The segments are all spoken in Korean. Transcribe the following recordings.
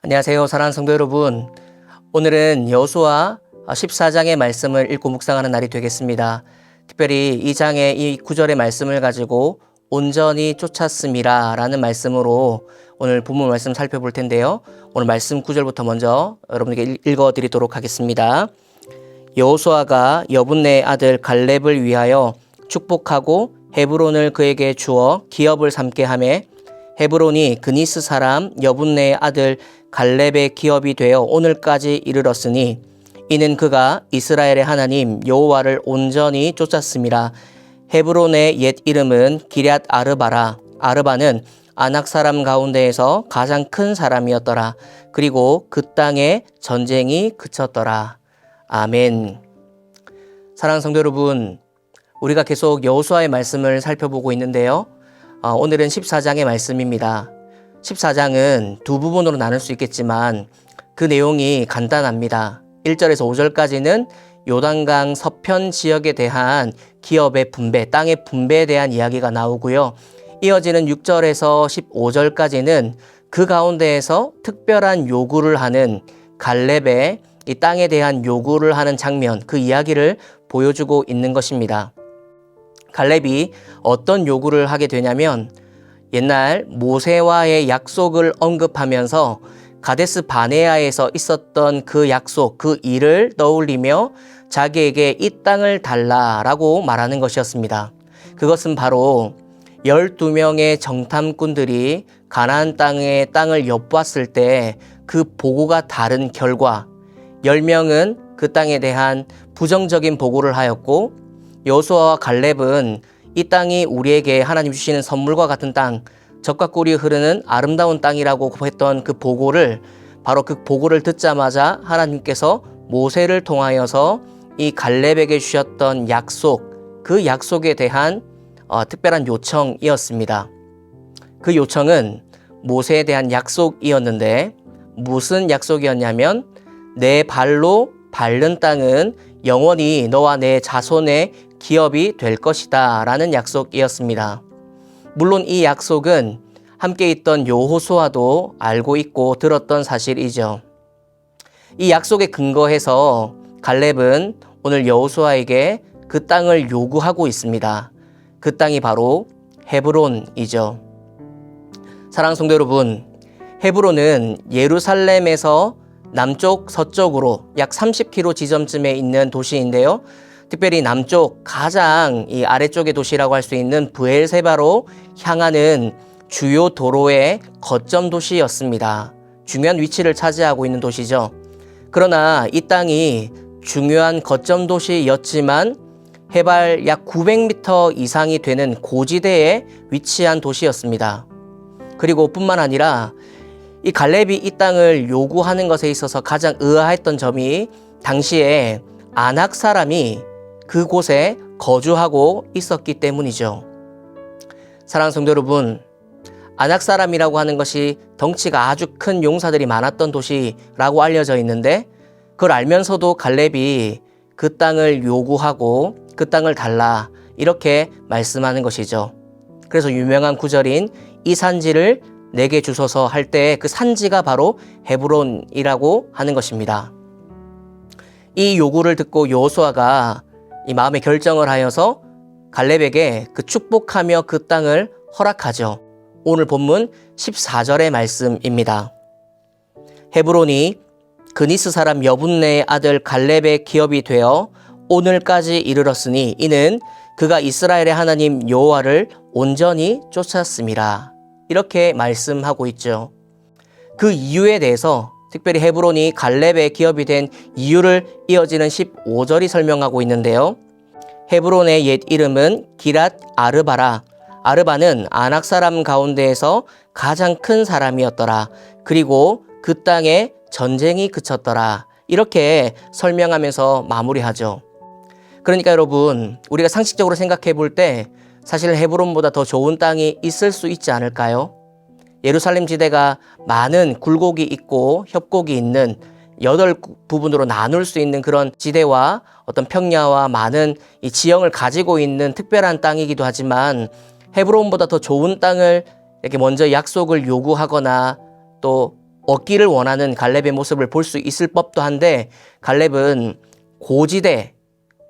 안녕하세요, 사랑하는 성도 여러분. 오늘은 여호수아 14장의 말씀을 읽고 묵상하는 날이 되겠습니다. 특별히 이 장의 이 구절의 말씀을 가지고 온전히 쫓았음이라 라는 말씀으로 오늘 본문 말씀 살펴볼 텐데요. 오늘 말씀 구절부터 먼저 여러분에게 읽어드리도록 하겠습니다. 여호수아가 여분네의 아들 갈렙을 위하여 축복하고 헤브론을 그에게 주어 기업을 삼게 하며 헤브론이 그니스 사람 여분네의 아들 갈렙의 기업이 되어 오늘까지 이르렀으니 이는 그가 이스라엘의 하나님 여호와를 온전히 쫓았음이라. 헤브론의 옛 이름은 기럇 아르바라. 아르바는 아낙 사람 가운데에서 가장 큰 사람이었더라. 그리고 그 땅에 전쟁이 그쳤더라. 아멘. 사랑하는 성도 여러분, 우리가 계속 여호수아의 말씀을 살펴보고 있는데요. 오늘은 14장의 말씀입니다. 14장은 두 부분으로 나눌 수 있겠지만 그 내용이 간단합니다. 1절에서 5절까지는 요단강 서편 지역에 대한 기업의 분배, 땅의 분배에 대한 이야기가 나오고요. 이어지는 6절에서 15절까지는 그 가운데에서 특별한 요구를 하는 갈렙의 이 땅에 대한 요구를 하는 장면, 그 이야기를 보여주고 있는 것입니다. 갈렙이 어떤 요구를 하게 되냐면 옛날 모세와의 약속을 언급하면서 가데스 바네아에서 있었던 그 약속, 그 일을 떠올리며 자기에게 이 땅을 달라라고 말하는 것이었습니다. 그것은 바로 12명의 정탐꾼들이 가나안 땅의 땅을 엿보았을 때 그 보고가 다른 결과 10명은 그 땅에 대한 부정적인 보고를 하였고 여호수아와 갈렙은 이 땅이 우리에게 하나님 주시는 선물과 같은 땅, 젖과 꿀이 흐르는 아름다운 땅이라고 했던 그 보고를 바로 그 보고를 듣자마자 하나님께서 모세를 통하여서 이 갈렙에게 주셨던 약속, 그 약속에 대한 특별한 요청이었습니다. 그 요청은 모세에 대한 약속이었는데 무슨 약속이었냐면 내 발로 밟는 땅은 영원히 너와 내 자손의 기업이 될 것이다 라는 약속이었습니다. 물론 이 약속은 함께 있던 여호수아도 알고 있고 들었던 사실이죠. 이 약속에 근거해서 갈렙은 오늘 여호수아에게 그 땅을 요구하고 있습니다. 그 땅이 바로 헤브론이죠. 사랑하는 성도 여러분, 헤브론은 예루살렘에서 남쪽 서쪽으로 약 30km 지점쯤에 있는 도시인데요. 특별히 남쪽 가장 이 아래쪽의 도시라고 할 수 있는 브엘세바로 향하는 주요 도로의 거점 도시였습니다. 중요한 위치를 차지하고 있는 도시죠. 그러나 이 땅이 중요한 거점 도시였지만 해발 약 900m 이상이 되는 고지대에 위치한 도시였습니다. 그리고 뿐만 아니라 이 갈렙이 이 땅을 요구하는 것에 있어서 가장 의아했던 점이 당시에 아낙 사람이 그곳에 거주하고 있었기 때문이죠. 사랑하는 성도 여러분, 아낙 사람이라고 하는 것이 덩치가 아주 큰 용사들이 많았던 도시라고 알려져 있는데 그걸 알면서도 갈렙이 그 땅을 요구하고 그 땅을 달라 이렇게 말씀하는 것이죠. 그래서 유명한 구절인 이 산지를 내게 주소서 할 때 그 산지가 바로 헤브론이라고 하는 것입니다. 이 요구를 듣고 여호수아가 이 마음의 결정을 하여서 갈렙에게 그 축복하며 그 땅을 허락하죠. 오늘 본문 14절의 말씀입니다. 헤브론이 그니스 사람 여분네의 아들 갈렙의 기업이 되어 오늘까지 이르렀으니 이는 그가 이스라엘의 하나님 여호와를 온전히 쫓았음이라. 이렇게 말씀하고 있죠. 그 이유에 대해서 특별히 헤브론이 갈렙의 기업이 된 이유를 이어지는 15절이 설명하고 있는데요. 헤브론의 옛 이름은 기럇 아르바라. 아르바는 아낙 사람 가운데에서 가장 큰 사람이었더라. 그리고 그 땅에 전쟁이 그쳤더라. 이렇게 설명하면서 마무리하죠. 그러니까 여러분, 우리가 상식적으로 생각해 볼 때 사실 헤브론보다 더 좋은 땅이 있을 수 있지 않을까요? 예루살렘 지대가 많은 굴곡이 있고 협곡이 있는 8부분으로 나눌 수 있는 그런 지대와 어떤 평야와 많은 이 지형을 가지고 있는 특별한 땅이기도 하지만 헤브론보다 더 좋은 땅을 이렇게 먼저 약속을 요구하거나 또 얻기를 원하는 갈렙의 모습을 볼 수 있을 법도 한데, 갈렙은 고지대,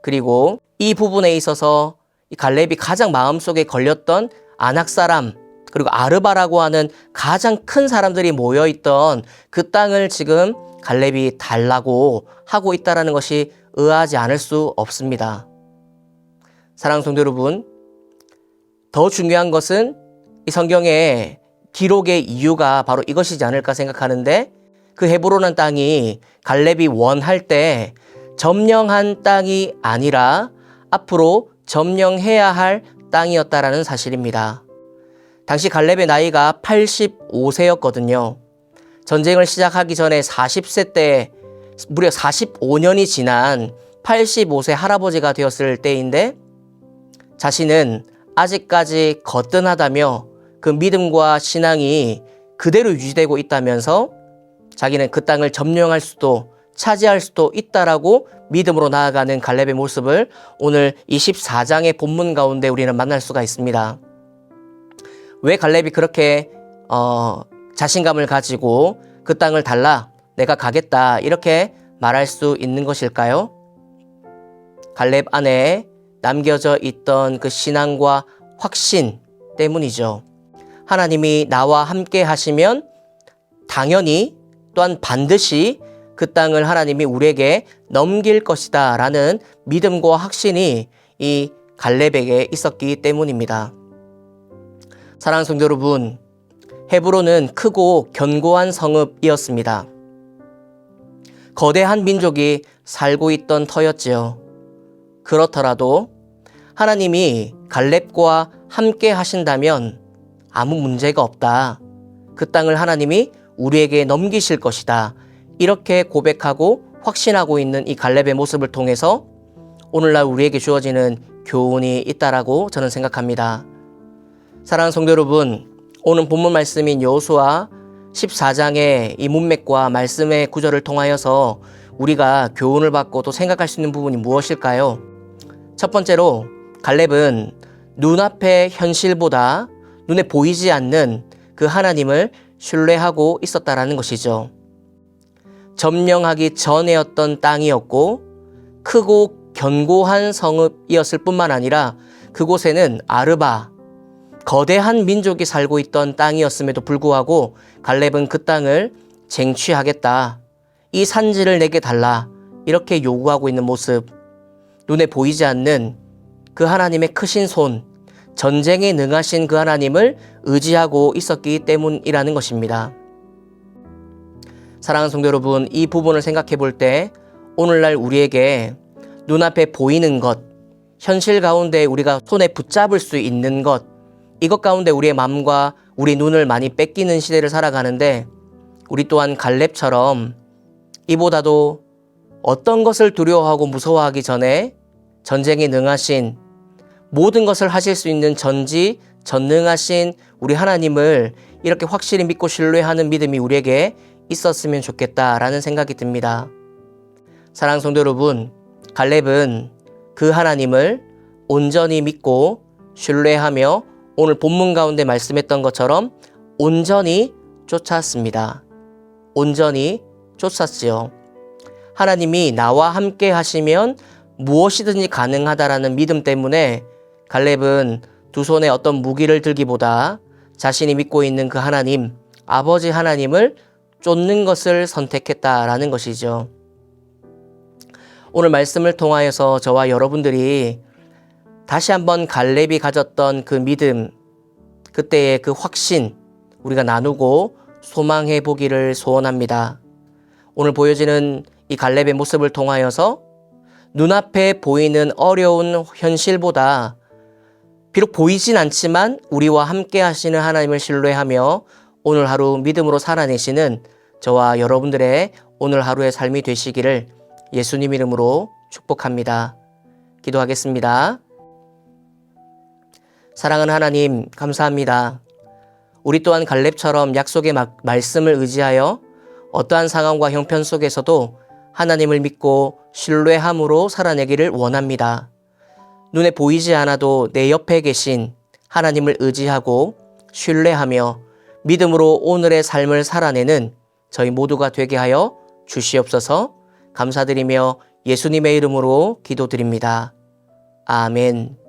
그리고 이 부분에 있어서 이 갈렙이 가장 마음속에 걸렸던 아낙 사람, 그리고 아르바라고 하는 가장 큰 사람들이 모여있던 그 땅을 지금 갈렙이 달라고 하고 있다는 것이 의아하지 않을 수 없습니다. 사랑하는 성도 여러분, 더 중요한 것은 이 성경의 기록의 이유가 바로 이것이지 않을까 생각하는데, 그 헤브론한 땅이 갈렙이 원할 때 점령한 땅이 아니라 앞으로 점령해야 할 땅이었다라는 사실입니다. 당시 갈렙의 나이가 85세였거든요. 전쟁을 시작하기 전에 40세 때 무려 45년이 지난 85세 할아버지가 되었을 때인데, 자신은 아직까지 거뜬하다며 그 믿음과 신앙이 그대로 유지되고 있다면서 자기는 그 땅을 점령할 수도 차지할 수도 있다라고 믿음으로 나아가는 갈렙의 모습을 오늘 24장의 본문 가운데 우리는 만날 수가 있습니다. 왜 갈렙이 그렇게 자신감을 가지고 그 땅을 달라, 내가 가겠다, 이렇게 말할 수 있는 것일까요? 갈렙 안에 남겨져 있던 그 신앙과 확신 때문이죠. 하나님이 나와 함께 하시면 당연히 또한 반드시 그 땅을 하나님이 우리에게 넘길 것이다 라는 믿음과 확신이 이 갈렙에게 있었기 때문입니다. 사랑하는 성도 여러분, 헤브론은 크고 견고한 성읍이었습니다. 거대한 민족이 살고 있던 터였지요. 그렇더라도 하나님이 갈렙과 함께 하신다면 아무 문제가 없다. 그 땅을 하나님이 우리에게 넘기실 것이다. 이렇게 고백하고 확신하고 있는 이 갈렙의 모습을 통해서 오늘날 우리에게 주어지는 교훈이 있다라고 저는 생각합니다. 사랑하는 성도 여러분, 오늘 본문 말씀인 여호수아 14장의 이 문맥과 말씀의 구절을 통하여서 우리가 교훈을 받고 또 생각할 수 있는 부분이 무엇일까요? 첫 번째로 갈렙은 눈앞의 현실보다 눈에 보이지 않는 그 하나님을 신뢰하고 있었다라는 것이죠. 점령하기 전에였던 땅이었고 크고 견고한 성읍이었을 뿐만 아니라 그곳에는 아르바, 거대한 민족이 살고 있던 땅이었음에도 불구하고 갈렙은 그 땅을 쟁취하겠다, 이 산지를 내게 달라, 이렇게 요구하고 있는 모습, 눈에 보이지 않는 그 하나님의 크신 손, 전쟁에 능하신 그 하나님을 의지하고 있었기 때문이라는 것입니다. 사랑하는 성도 여러분, 이 부분을 생각해 볼 때 오늘날 우리에게 눈앞에 보이는 것, 현실 가운데 우리가 손에 붙잡을 수 있는 것, 이것 가운데 우리의 마음과 우리 눈을 많이 뺏기는 시대를 살아가는데, 우리 또한 갈렙처럼 이보다도 어떤 것을 두려워하고 무서워하기 전에 전쟁에 능하신, 모든 것을 하실 수 있는 전능하신 우리 하나님을 이렇게 확실히 믿고 신뢰하는 믿음이 우리에게 있었으면 좋겠다라는 생각이 듭니다. 사랑하는 성도 여러분, 갈렙은 그 하나님을 온전히 믿고 신뢰하며 오늘 본문 가운데 말씀했던 것처럼 온전히 쫓았습니다. 온전히 쫓았지요. 하나님이 나와 함께 하시면 무엇이든지 가능하다라는 믿음 때문에 갈렙은 두 손에 어떤 무기를 들기보다 자신이 믿고 있는 그 하나님, 아버지 하나님을 쫓는 것을 선택했다라는 것이죠. 오늘 말씀을 통하여서 저와 여러분들이 다시 한번 갈렙이 가졌던 그 믿음, 그때의 그 확신, 우리가 나누고 소망해 보기를 소원합니다. 오늘 보여지는 이 갈렙의 모습을 통하여서 눈앞에 보이는 어려운 현실보다 비록 보이진 않지만 우리와 함께 하시는 하나님을 신뢰하며 오늘 하루 믿음으로 살아내시는 저와 여러분들의 오늘 하루의 삶이 되시기를 예수님 이름으로 축복합니다. 기도하겠습니다. 사랑하는 하나님, 감사합니다. 우리 또한 갈렙처럼 약속의 말씀을 의지하여 어떠한 상황과 형편 속에서도 하나님을 믿고 신뢰함으로 살아내기를 원합니다. 눈에 보이지 않아도 내 옆에 계신 하나님을 의지하고 신뢰하며 믿음으로 오늘의 삶을 살아내는 저희 모두가 되게 하여 주시옵소서. 감사드리며 예수님의 이름으로 기도드립니다. 아멘.